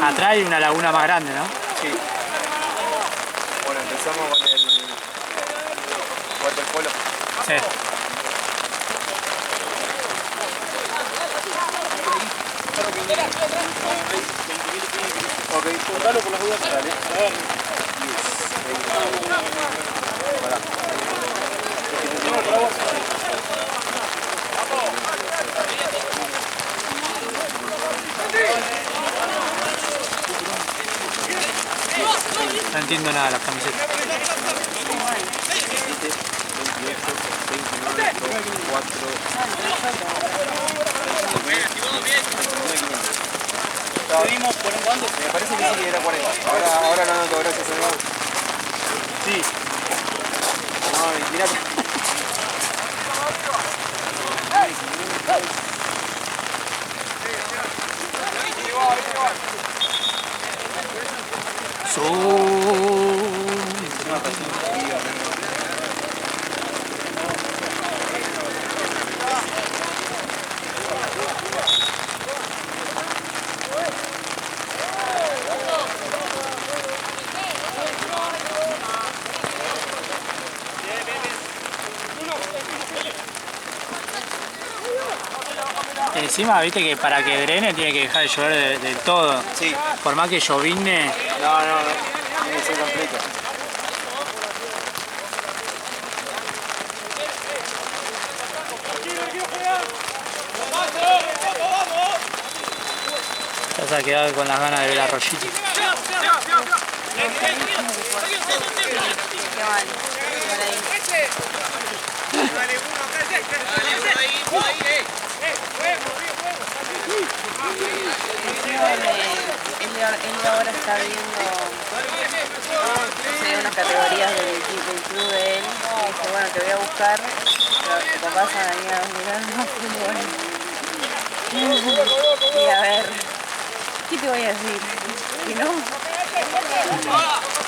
Atrás hay una laguna más grande, ¿no? Sí. Bueno, empezamos con el waterpolo. Sí. Ok, contalo por las dudas. Dale. No entiendo nada de las camisetas. 28, 29, 4. ¿Pedimos por un cuánto? Me parece que sí, era 40. Ahora no anoto, gracias señor. Sí. No, mirá. Encima, viste que para que drene tiene que dejar de llover del todo. Sí. Por más que llovine. No. Tiene que ser completo. Ya se ha quedado con las ganas de ver a Rollito. Él ahora está viendo unas categorías del club de él. Y dice, bueno, te voy a buscar, pero tu papá se va a venir a mirar más fútbol. Y a ver, ¿qué te voy a decir? Que no.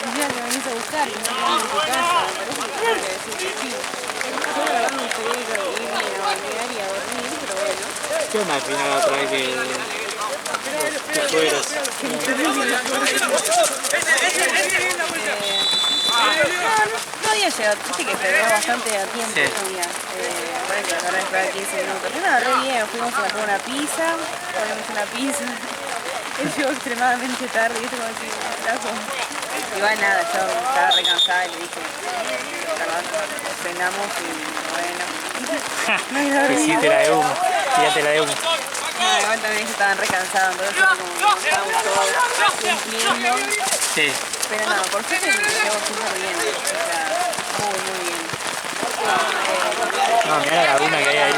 El día que venís a buscar, que no te vas a tu casa, me parece que tengo que decir que sí. Yo la verdad me gustaría irme a bañar y a dormir, pero bueno. ¿Qué onda al final otra vez que fueras? No había llegado, viste que perdí bastante a tiempo ese día. Bueno, que ahora esperaba 15 minutos. Yo nada, re bien, fuimos a comer una pizza, comimos una pizza. Él llegó extremadamente tarde, y esto como así, flaco. Igual nada, yo estaba re cansada y le dije, perdón, cenamos y bueno. Sí, te la de humo, tírate la de humo. No, igual también ellos estaban re cansados, entonces como estábamos todos cumpliendo. Sí. Pero no, por suerte me quedó súper bien, o sea, muy bien. No, mirá la laguna que hay ahí.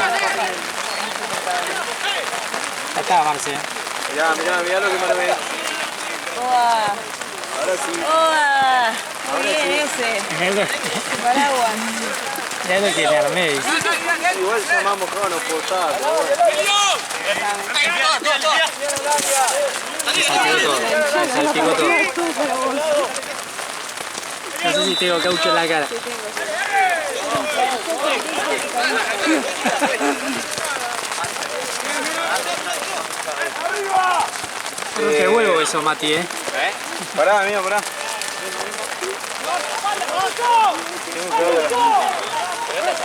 Ahí está, Marce. Mirá lo que me ve. ¡Oa! Ahora sí. ¡Oa! Muy Ahora bien sí. ese. Paraguas. Ya lo que me armé. Igual llamamos cono por estar. Se salpicó todo. No sé si tengo caucho en la cara. No te huevo eso, Mati, Pará, amigo, pará.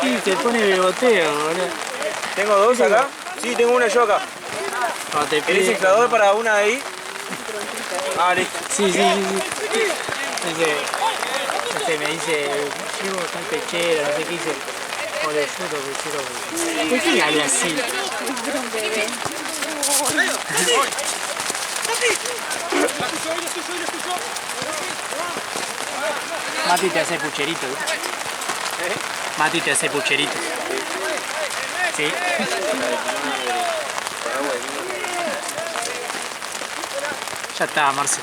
Sí, se pone beboteo, boludo. ¿Tengo dos acá? Sí, tengo una yo acá. No, te ¿Querés pide... inflador para una de ahí? Ah, listo. Sí. Dice, no sé, me dice, llevo tan pechero, no sé qué dice. O le juro, pechero. ¿Por qué le hablé así? Mati te hace pucherito, ¿eh? Mati te hace pucherito. Sí. Ya está, Marce.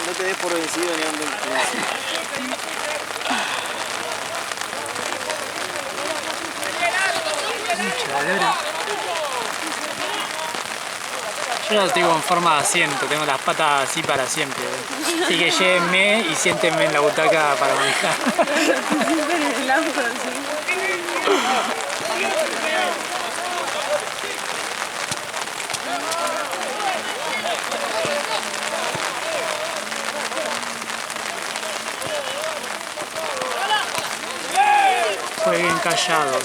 No te des por vencido ni ando en Yo no tengo en forma de asiento, tengo las patas así para siempre. Así que llévenme y siéntenme en la butaca para manejar. Siempre en el auto, sí. Jueguen callados.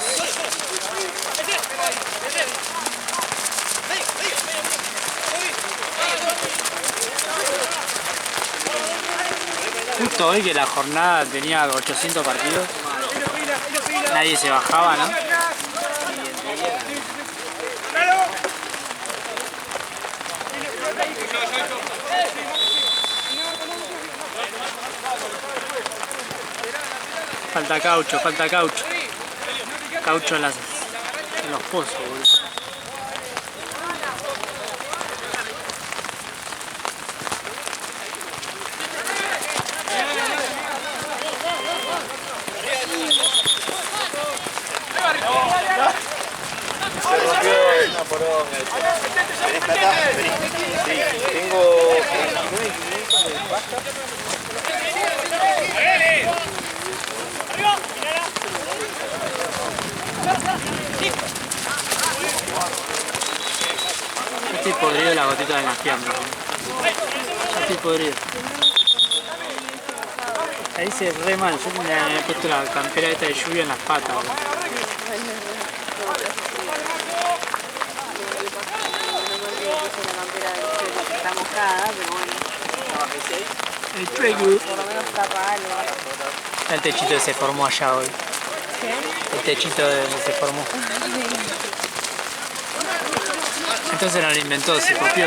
Justo hoy que la jornada tenía 800 partidos, nadie se bajaba, ¿no? Falta caucho, falta caucho. Caucho en los pozos, boludo. Se rompió una poronga. ¿Tenés plata? Vení. Sí, tengo 29.500 de pasta. Estoy podrido de la gotita de las fiambres. Ya estoy podrido. Ahí se re mal. Yo me había puesto la campera esta de lluvia en las patas. Bro. Está mojada, pero bueno. El trueco. Por lo menos tapa algo. El techito se formó allá hoy. ¿Qué? El techito se formó. Entonces no lo inventó, se copió.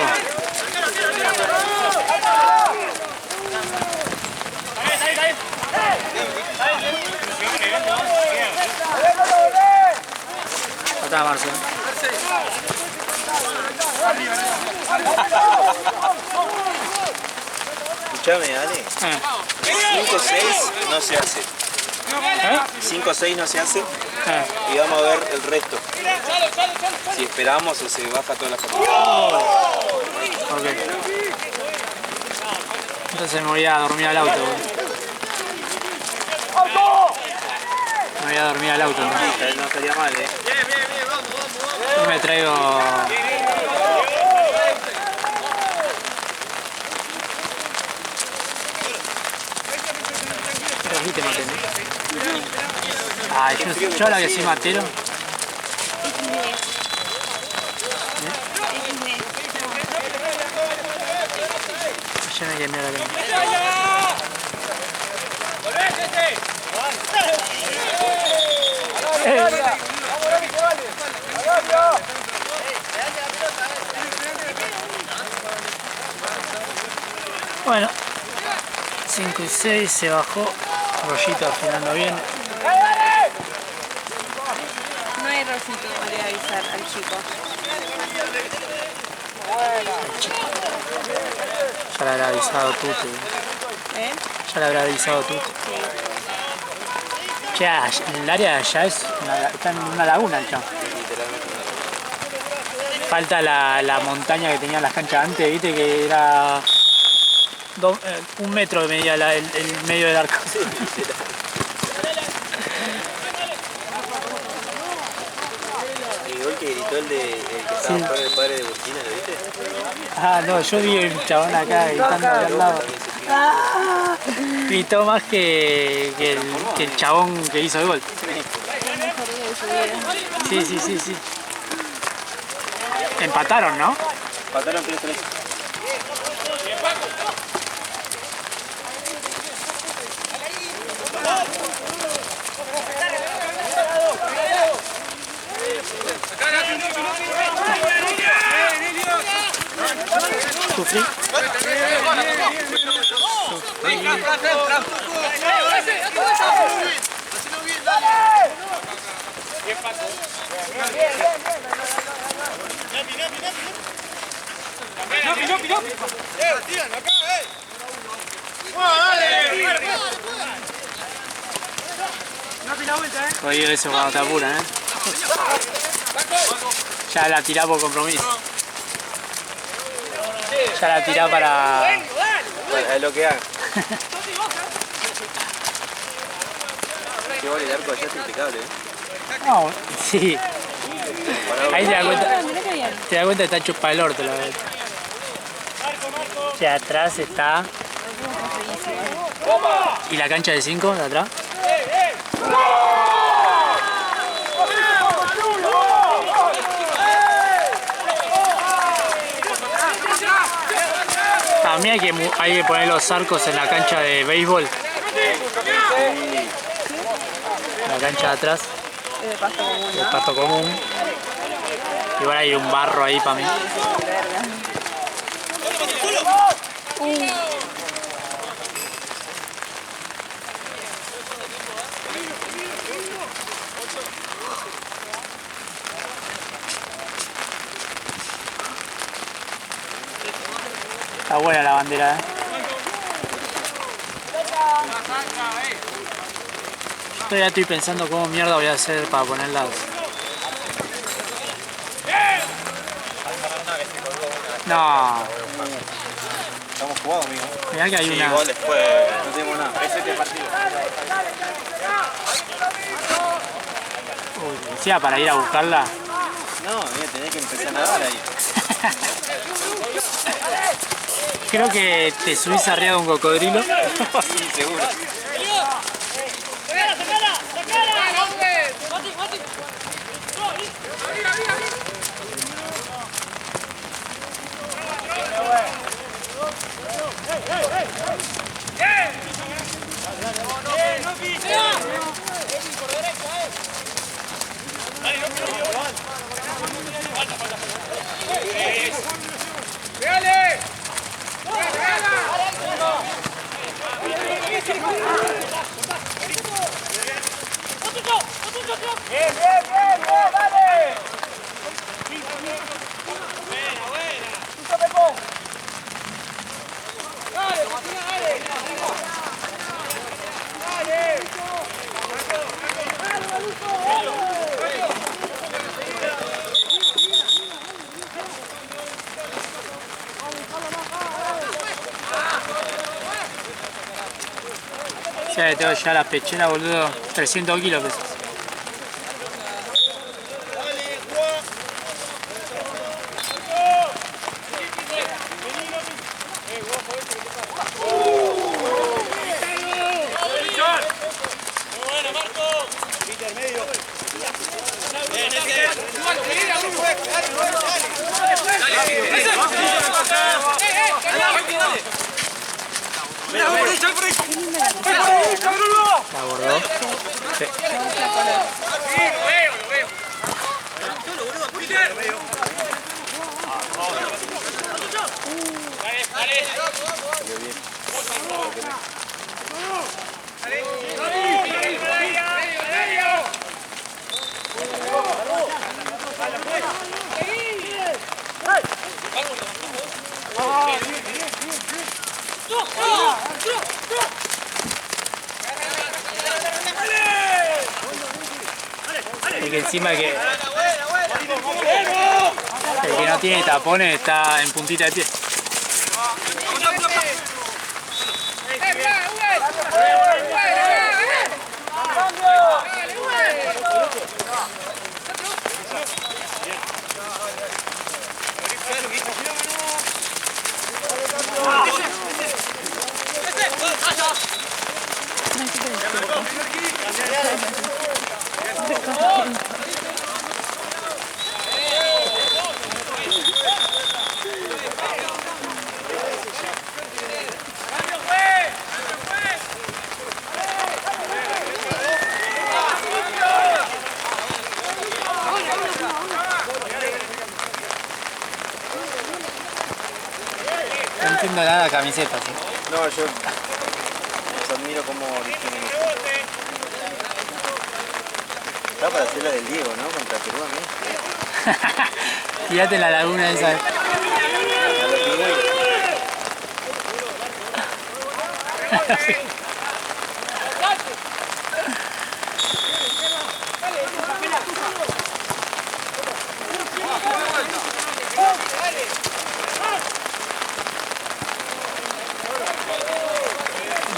Está Marcelo. Escuchame, Ale. 5-6 no se hace. 5-6 no se hace. Y vamos a ver el resto. Si esperamos o se baja toda la familia. Ok. Entonces me voy a dormir al auto. Me voy a dormir al auto. No estaría mal, Y me traigo... Pero aquí te maté, ¿no? Ay, yo ahora que soy matero. Ya me quemé la lengua. Bueno, 5 y 6 se bajó. Rollito afinando bien. No hay rosito de avisar al chico. Ya le habrá avisado Tute. ¿Eh? Ya le habrá avisado Tute. Ya, en el área ya es está en una laguna el chavo. Falta la montaña que tenían las canchas antes, viste que era 1 metro que medía el medio del arco. El gol que gritó el que estaba fuera del padre de Burkina, ¿lo viste? Ah, no, yo vi un chabón acá gritando de al lado. ¡Ah! Gritó más que el chabón que hizo el gol. Sí. Empataron, ¿no? Empataron 3-3. Sufrí. Jodido eso cuando te apuran, Ya la tirá por compromiso. Ya la tirá para... Bueno, es lo que haga. Qué gol el arco allá es impecable, No, sí. Ahí te das cuenta que está chupa el orto la verdad. O sea, atrás está... ¿Y la cancha de 5 de atrás? ¿Sabías que hay que poner los arcos en la cancha de béisbol? La cancha de atrás. Es de pasto común, El ¿no? pasto común. Igual hay un barro ahí para mí. Está buena la bandera, Yo todavía estoy pensando cómo mierda voy a hacer para ponerlas. No. Estamos jugados, amigo. Mirá que hay una. Igual después no tenemos nada. Ese es el partido. Uy, decía para ir a buscarla. No, mira, tenés que empezar a nadar ahí. Creo que te subís arriba de un cocodrilo. Sí, seguro. Ya le tengo ya la pechera, boludo. 300 kilos pesos. ¿La abordó? Sí. Es que encima el que no tiene tapones está en puntita de pie. No entiendo nada de camisetas. No, yo los admiro como tienen esto. Está para hacer la del Diego, ¿no? Contra Perú, ¿no? Tirate en la laguna esa. A los pingüinos.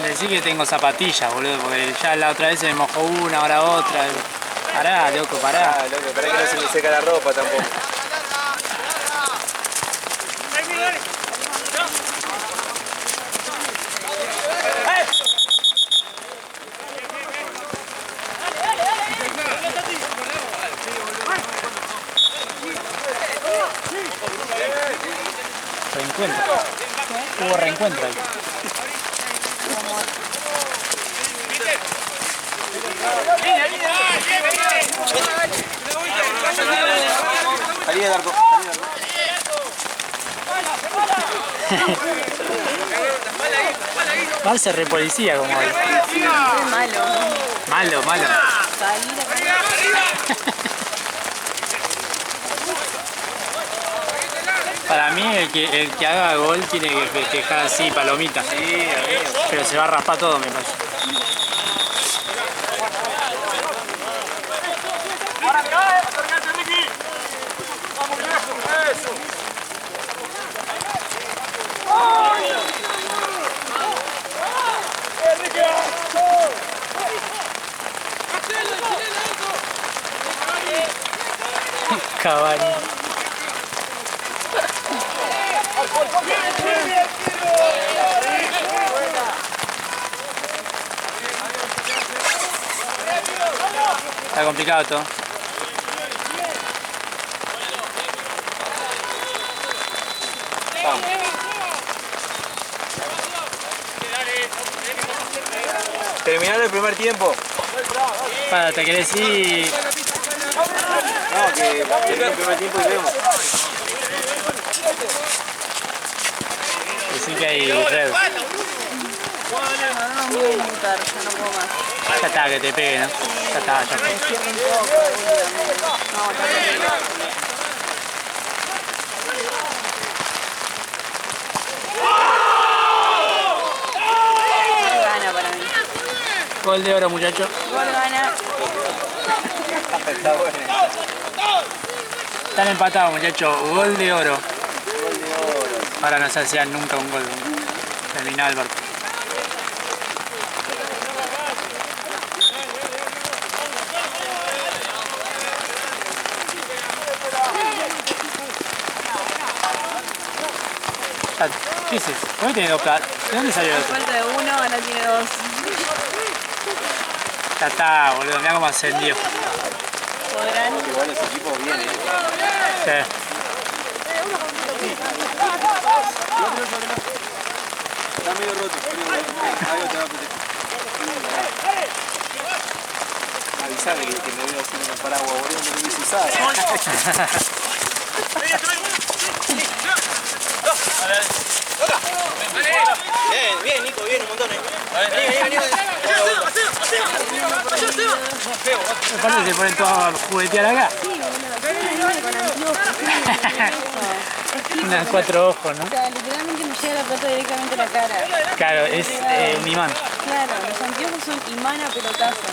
Decí que tengo zapatillas, boludo, porque ya la otra vez se me mojó una, ahora otra. Pará, loco, pará. Ah, loco, pará que no se me seca la ropa tampoco. Reencuentro. Hubo reencuentro ahí. Salí del arco. Marce re policía como hoy. Sí, es malo. Malo, malo. Salir a Para mí el que haga gol tiene que festejar así, palomita. Sí, Pero se va a raspar todo, me parece. Cavani. Está complicado todo. Terminar el primer tiempo. Para, te querés ir. No, que termine el primer tiempo y vemos. Decir que hay red. no me voy a mutar, ya no puedo más. Ya está, que te pegue, ¿no? Ya está, ya fue. Me cierro un poco, no, está terrible. Gana para mí. Gol de oro, muchachos. Gol gana. Está bueno. Están empatados, muchachos. Gol de oro. Ahora no se hacía nunca un gol. Terminaba el partido. ¿Qué es eso? ¿Por qué tiene dos platos? ¿De dónde salió el otro? Falta de uno, ahora tiene dos. Ya está, boludo. Mirá cómo ascendió. Podrán. Igual los equipos vienen. Sí. Está medio roto. Algo te va a pedir. Avisame que me veo haciendo una paraguas, boludo, no lo hubiese usado. Bien, bien, Nico, bien, un montón. Vení. Me parece que se ponen todos a juguetear acá. Sí, boludo. Con anteojos. Unas cuatro ojos, ¿no? O sea, literalmente me llega la pelota directamente a la cara. Claro, es un imán. Claro, los anteojos son imán a pelotazo.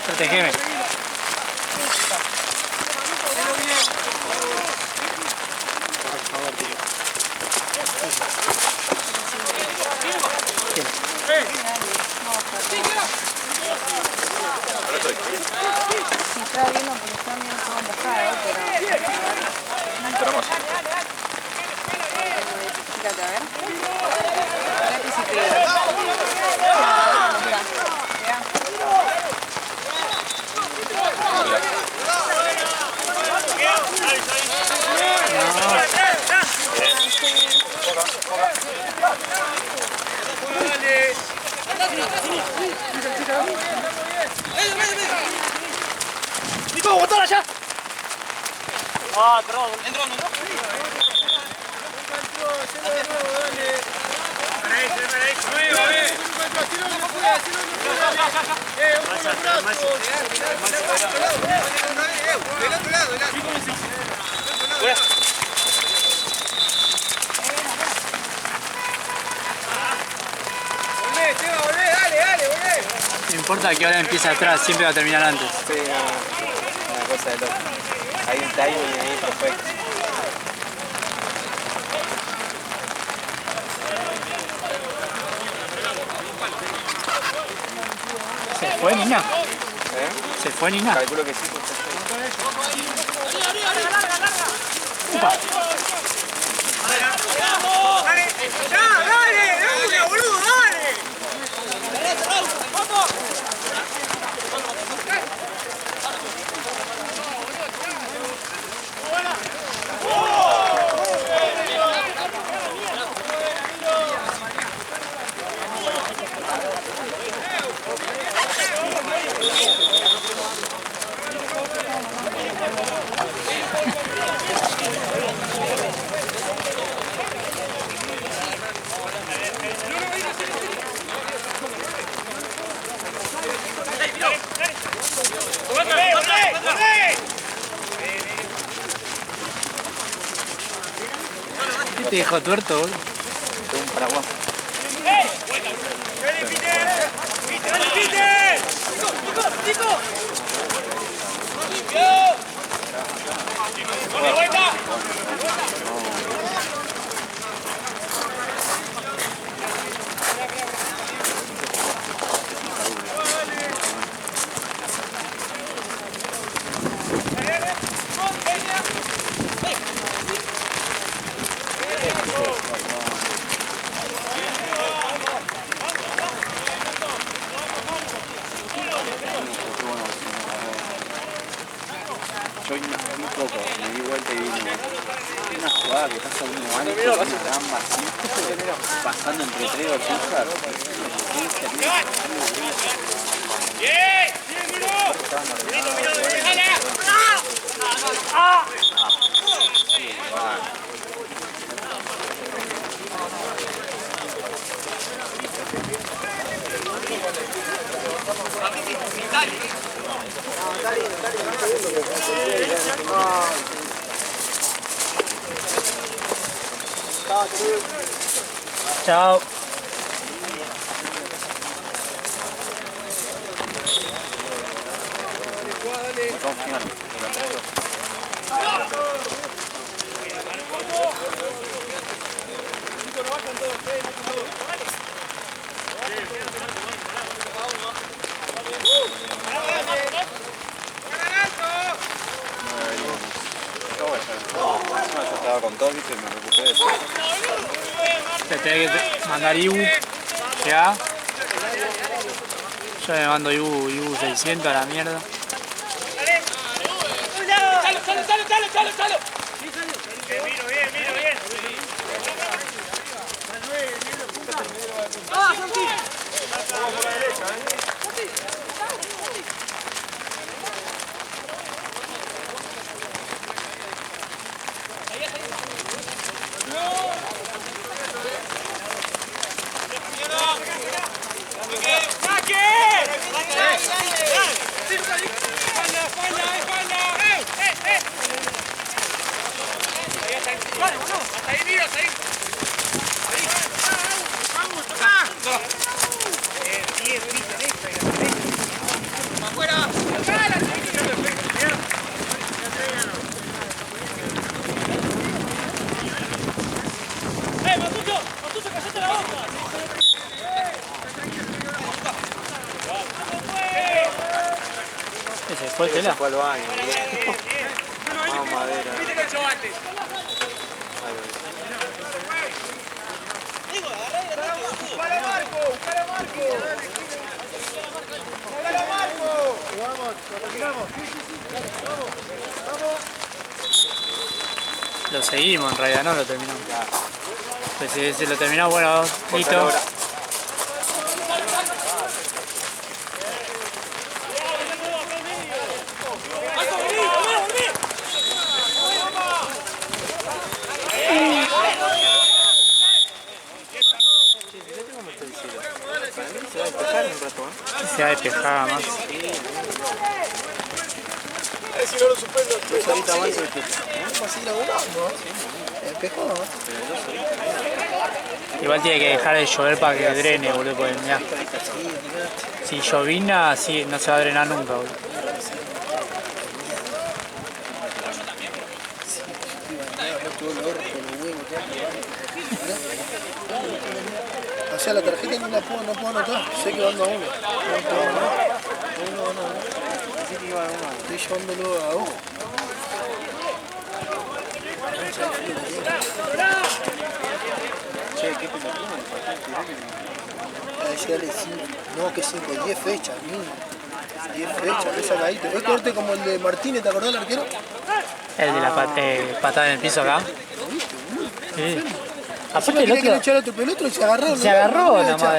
Protegeme. Sí, estaba viendo porque estaba medio todo empujado, pero... Fíjate, a ver. Fíjate si pega. ¡Nico, botón allá! Ah, perdón. Entró. No importa que ahora empieza atrás, siempre va a terminar antes. Sí, una cosa de loco. Hay un timing ahí perfecto. ¿Se fue Nina? ¿Eh? ¿Se fue Nina? Calculo que sí. Upa. ¡Dale, boludo, dale! viejo tuerto, boludo. Tengo un paraguas. Yo un poco, me di vuelta y vi una jugada que pasa un humano con una gamba así, pasando entre tres orejas. Chao. Estaba con todo, viste, me recuperé de eso. Te tenés que mandar Ibu. Ya. Yo me mando Ibu 600 a la mierda. ¡Chalo! Miro bien. ¡Ah, Santi! Vamos por la derecha, hasta ahí, mira, hasta ahí. Vamos, toca. Bien, afuera. Matuto, callate la boca. Ese fue el tela. Fue al baño. Vamos, madera. Lo seguimos en realidad, no lo terminamos. Pues si se lo terminamos, bueno, listo. Se va a despejar más. Si no lo suspendo, Ahorita más el que... vamos a seguir abogando. Despejó, ¿no? Igual tiene que dejar de llover para que drene, boludo, porque mirá. Si llovina, sí, no se va a drenar nunca, boludo. O sea, la tarjeta no la puedo anotar. Sé que van a uno. Estoy llevándolo a ojo. Che, qué pelotón, No, que 5, 10 fechas, mínimo. 10 fechas, qué sacadito. Es corte como el de Martínez, ¿te acordás del arquero? El de la patada en el piso acá. Sí. Aparte el otro... otro pero el otro se agarró. se agarró nomás.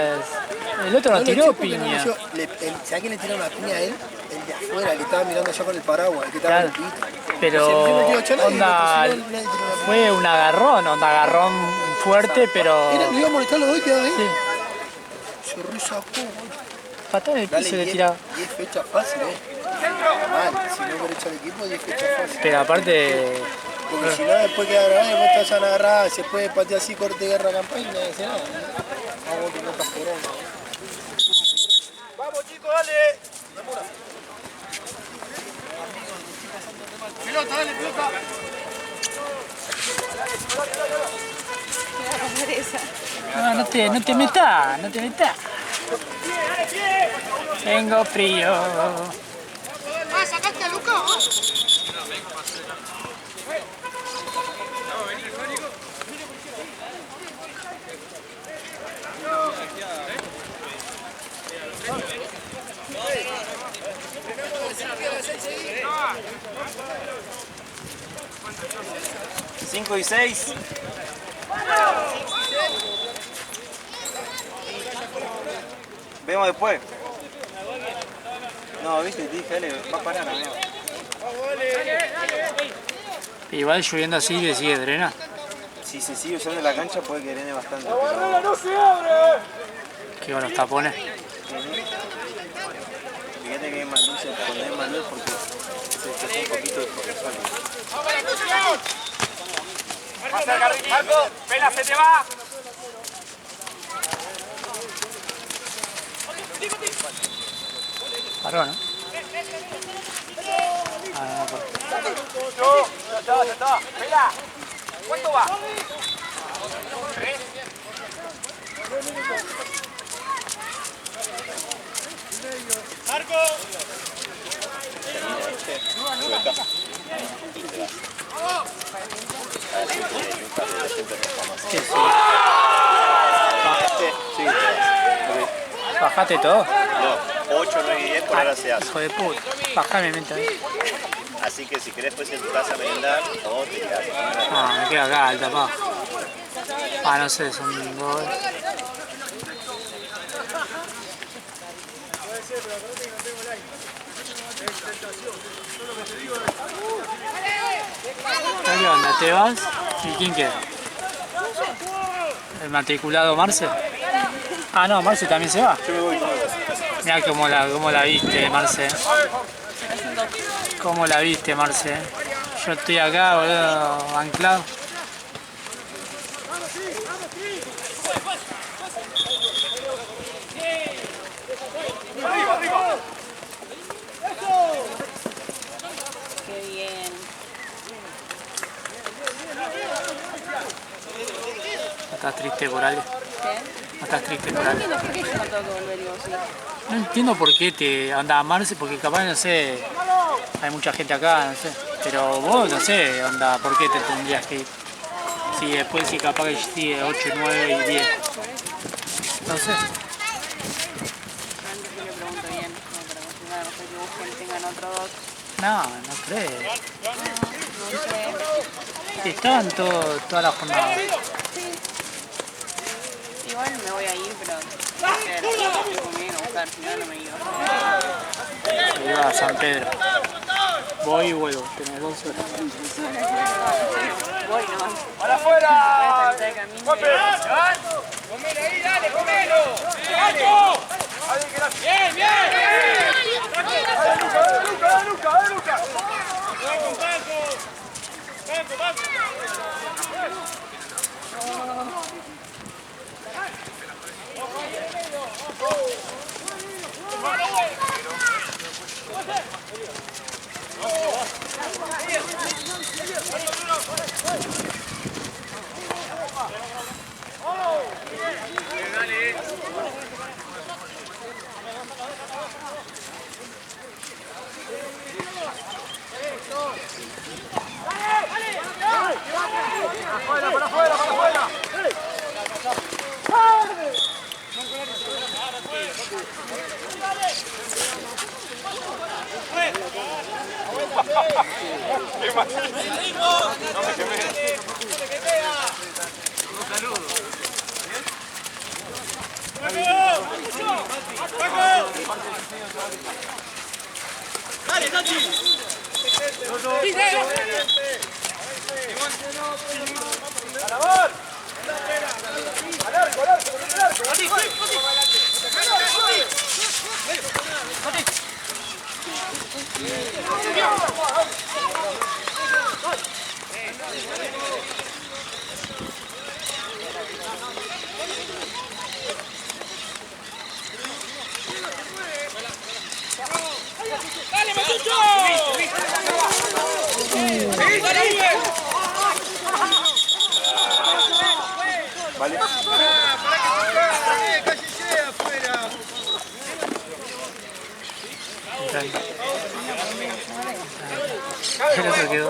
El otro no tiró piña. ¿Sabes quién le tiró una piña a él? El de afuera, que estaba mirando allá con el paraguas, el que estaba en el pito. Pero onda, fue un agarrón fuerte, pero... Era, le iba a molestar los dos y quedaba ahí. Sí. Se resacó. Patada en el piso le tiraba. 10 fechas fácil, Mal, si no por hecho el equipo, 10 fechas fácil. Pero aparte, Porque si no, después queda grabado y después te vas a agarrar, se puede patear así, corte, guerra, campaña y nadie dice nada. Vamos, que no estás esperando. Vamos chicos, dale. Pelota, dale, pelota. No, no te metas, no te metas. Tengo frío. Ah, ¿sacaste a Luca? Cinco y 6. Vemos después. No, viste, te dije, dale, va a parar, amigo. Igual lloviendo así le sigue drena. Si se sigue usando la cancha puede que drene bastante. ¡No se abre! Que con los tapones. Fíjate que es más luz, cuando es más luz porque se fue un poquito de sol. Marco, Pela, se te va. Paró, ¿no? Ah, no, Ya está. Pela, ¿cuánto va? 3. Marco. ¿qué sí? Bajate todo. No, 8, 9 y 10 por ahora se hace. Hijo de puta. Bajame mientras. Así que si querés pues en tu casa merendar o te quedás. Ah, me quedo acá, al tapado. Ah, no sé, son 2. ¿Qué onda? ¿Te vas? ¿Y quién queda? ¿El matriculado Marce? Ah, no, Marce también se va. Yo me voy. Mirá cómo la viste, Marce. ¿Cómo la viste, Marce? Yo estoy acá, boludo, anclado. Qué bien. ¿No estás triste por algo? ¿Qué? ¿No estás triste por No algo? entiendo por qué yo no tengo que volver y vos sí. No entiendo por qué te anda a Marce, porque capaz, no sé, hay mucha gente acá, no sé. Pero vos, no sé, onda, ¿por qué te tendrías que ir? Si después sí capaz que sigue 8, 9 y 10. No sé. Antes yo le pregunto bien, como para confirmar, no sé que busquen y tengan otro 2. No, no creo. No sé. Estaban toda la jornada. Igual me voy a ir, pero no sé, lo conviene buscar, si no, no me iba. Se iba a San Pedro. Voy y vuelvo, tenés 2 horas. Voy nomás. ¡Para afuera! Voy a camino. ¡Comelo ahí, dale, comelo! ¡Marco! ¡Bien, bien! ¡Dale, Luca! ¡Banco! ¡Para afuera! ¡Dale, Tati! ¿Vale? El otro quedó...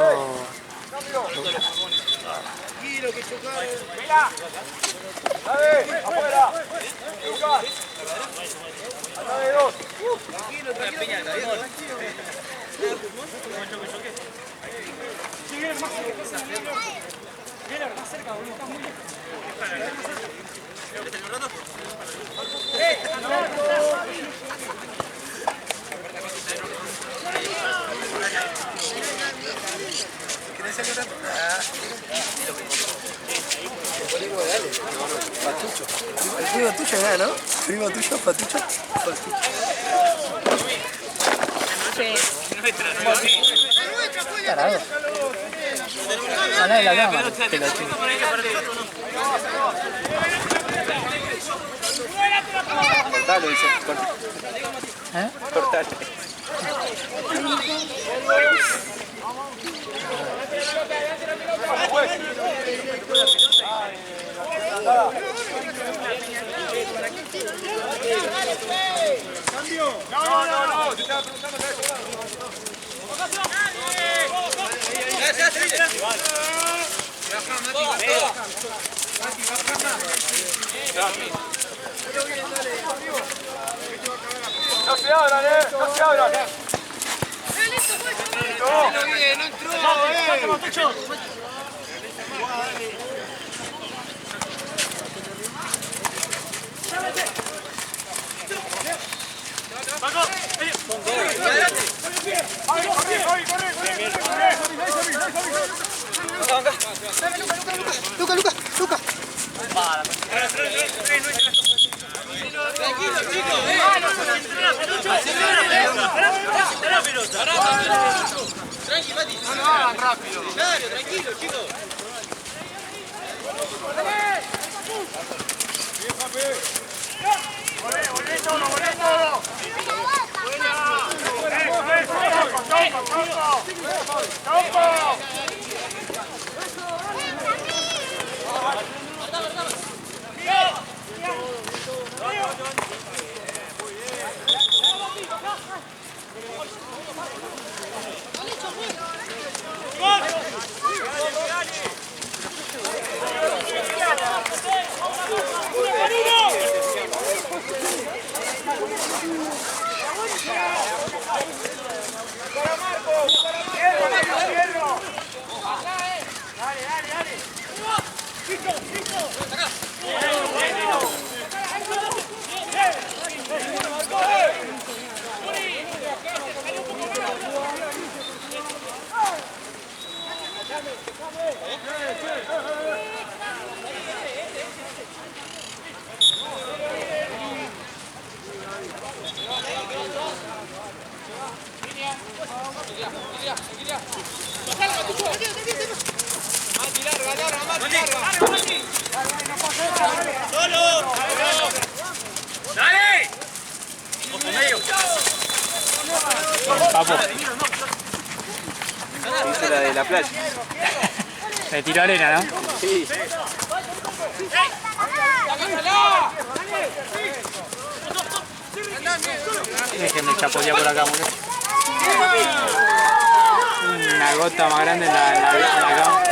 Dale, afuera. Lucas. Anda de dos. Patucho. El primo tuyo era, ¿no? Primo tuyo, Patucho. Carajo. Ojalá de la cámara, pelotudo. Cortalo, dice. ¿Eh? Cortalo. No, te estaba preguntando no se abran, no se abran. No entró, Luca. Tranqui, Mati. No lo hagan rápido. Claro, tranquilo, chicos. Volé todo. ¡Campo! Papo. Dice la de la playa. Me tiró arena, ¿no? Sí. Déjenme chapotear por acá, mujer. Una gota más grande en la cama.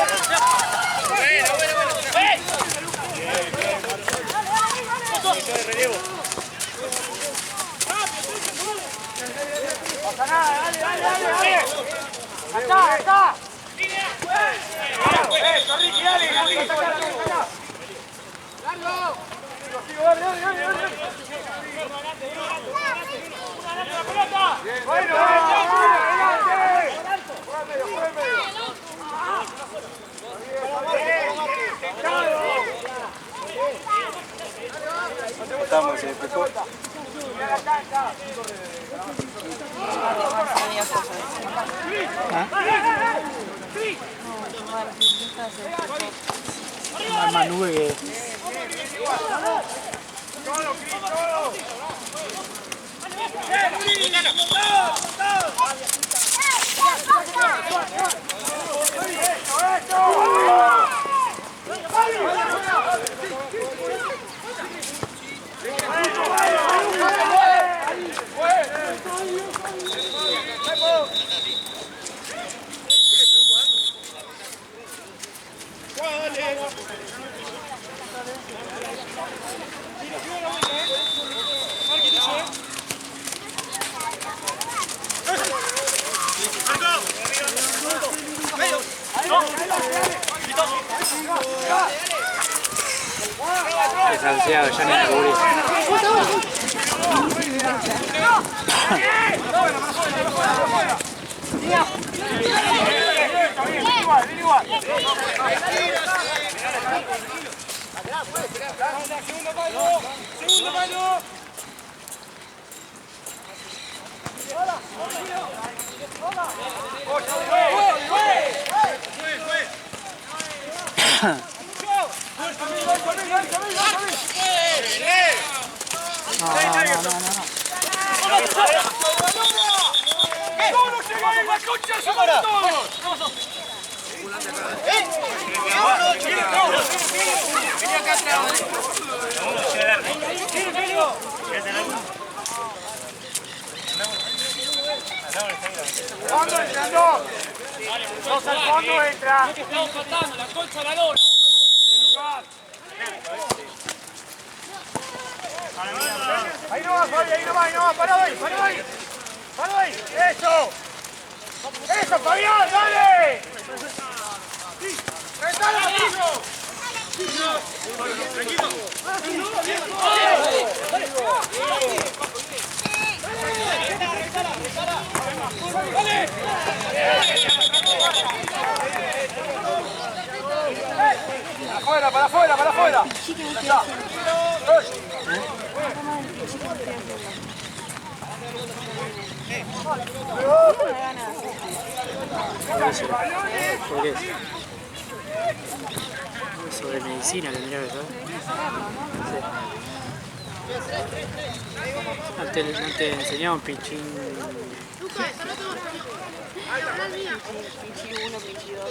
Dale. Acá. Ricky, dale. Largo. Bueno, Estamos, se despejó. Más nube que... desgraciado, ya ni me cubrí. Segundo palo. Fondo entrando. Dos al fondo entra. Estamos faltando, la concha a la lona. Ahí no va, Fabi, ahí no va, ahí no va. Parado ahí, parado ahí. Parado ahí. Eso. Eso, Fabián, dale. ¡Retala, amigo! Para afuera, para afuera, para afuera. ¿Por qué? Sobre medicina tendría que saber. Sí. No te enseñaban pinchín. Pinchi 1, pinchi 2.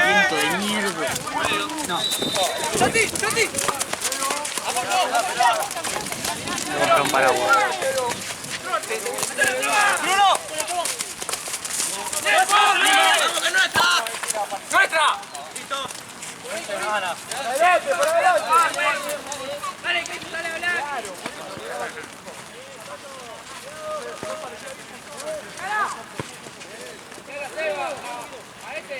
Viento de mierda. No. ¡Santi! ¡Santi! Me compré un paraguas. ¡Bruno! ¡Nuestra! ¡Listo! ¡Adelante, por adelante! ¡Dale, que sale a hablar! ¡A este!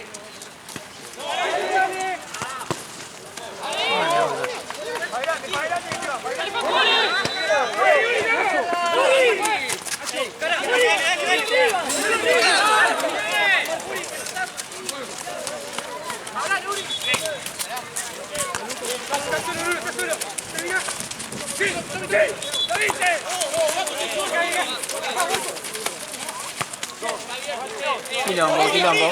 Quilombo, quilombo.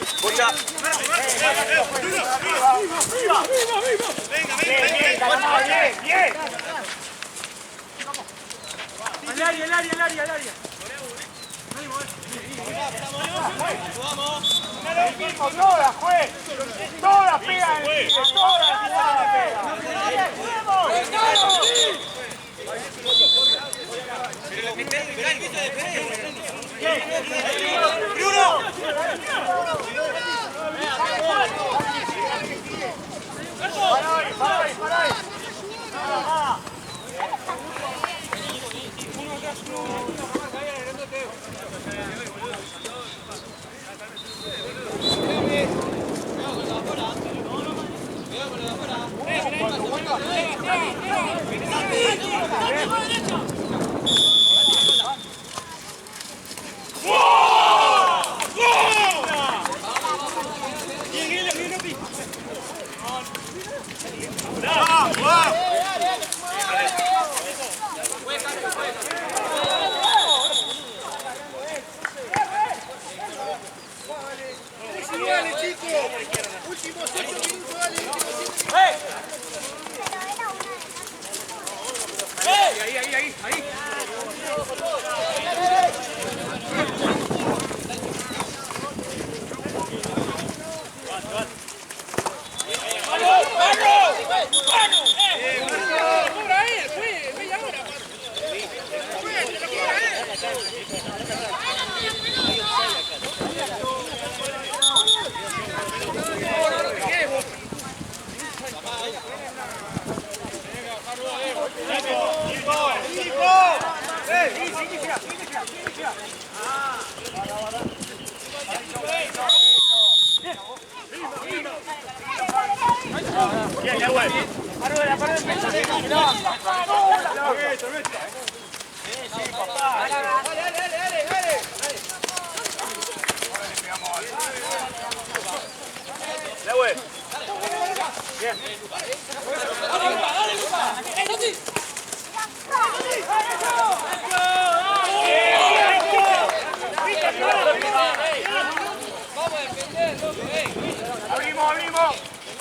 Escucha. Bien. El área. Todas, juez. Todas pegan. Todas Para ahí. Ahí.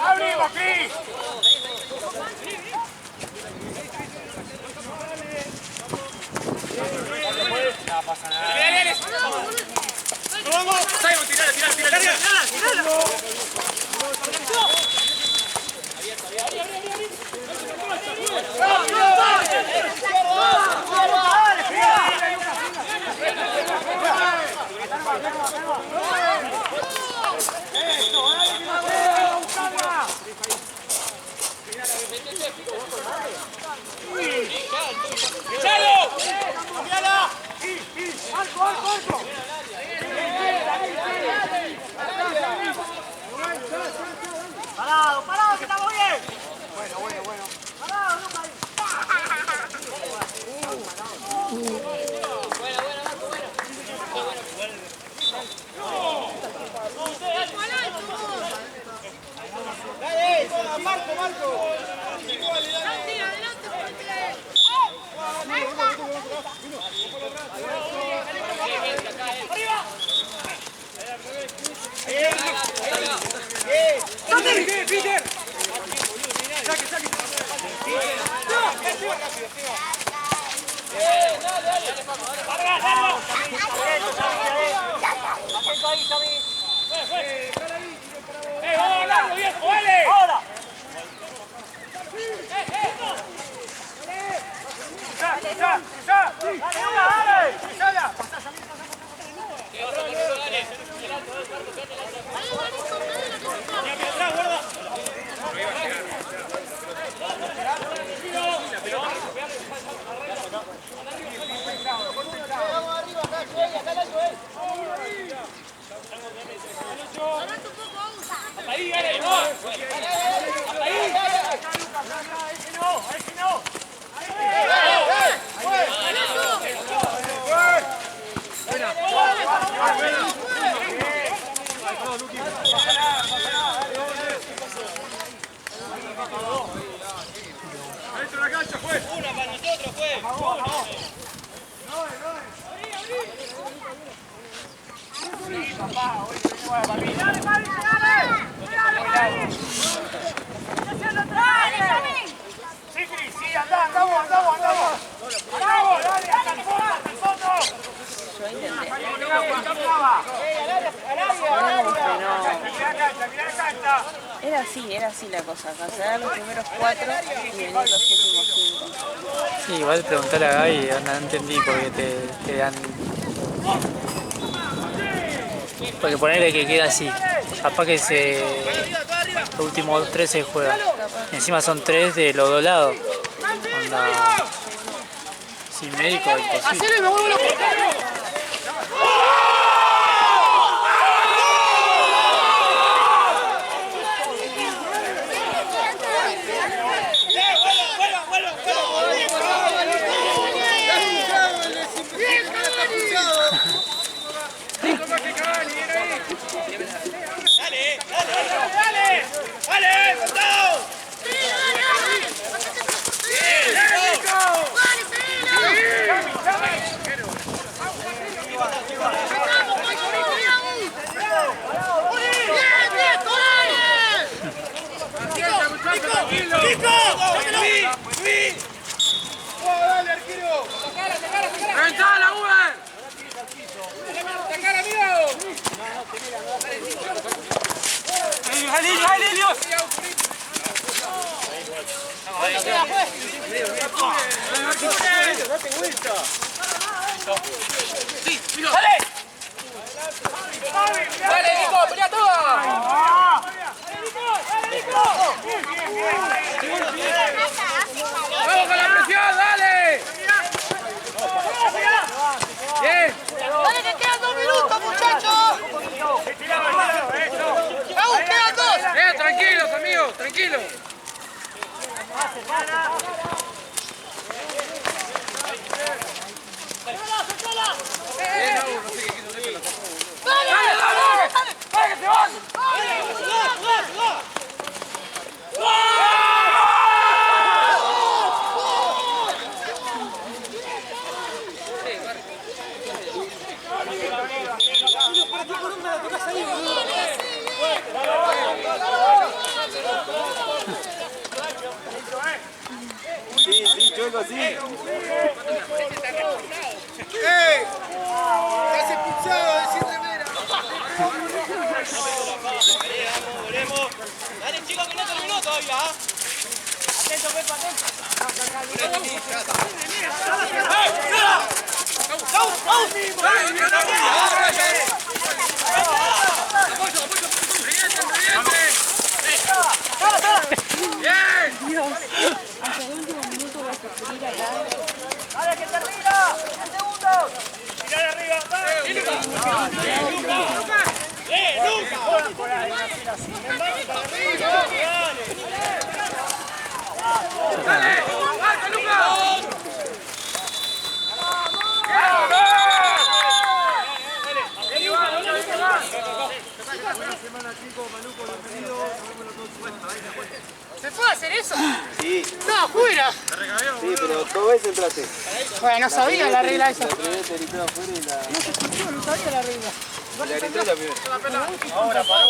Abrimos, Cris. No pasa nada. ¡Vamos! Simon, tirala. ¡Arco! Parado, que estamos bien. Bueno. Parado, no caí. Dale, Marco. Peter! ¡Saque! ¡Vamos a hablarlo, viejo! ¡Vale! ¡Ahora! ¡Dale! Ahí, dale, no. Ahí. No. Buena. Sí, Cris, sí, andamos. Andamos, dale, hasta el fondo, hasta el fondo. Yo intenté. Mirá la cancha. Era así la cosa, cancelar los primeros 4 y venir los últimos 5. Sí, igual preguntarle a Gaby, no entendí por qué te dan... Porque ponerle que queda así, capaz que los últimos 3 se juegan. Encima son 3 de los 2 lados. Onda, sin médico imposible. ¡Dale! ¡Gustavo! ¡Reventala, Uber! ¡Sacar, amigo! ¡Jalilio! ¡Dale, Nico! ¡Pelea toda! ¡Vamos con la presión, dale! ¡Bien! ¡Dale, que quedan 2 minutos, muchachos! ¡Aún quedan 2! Tranquilos, amigos, tranquilos. ¡Dale, que se van! Sí, yo así. ¡Estás expulsado de sin remera! Dale, chicos, que no terminó todavía. Atento, Pepa, atento. Dios, hasta el último minuto voy a sufrir acá. ¡Dale, que termina! 10 segundos. Mirá de arriba. ¿Se puede hacer eso? Sí, No, fuera. sí, pero 2 veces entraste. Bueno, no sabía la regla esa. La primera te gritó afuera y la... No sabía la regla. La gritó la primera. Ahora paró.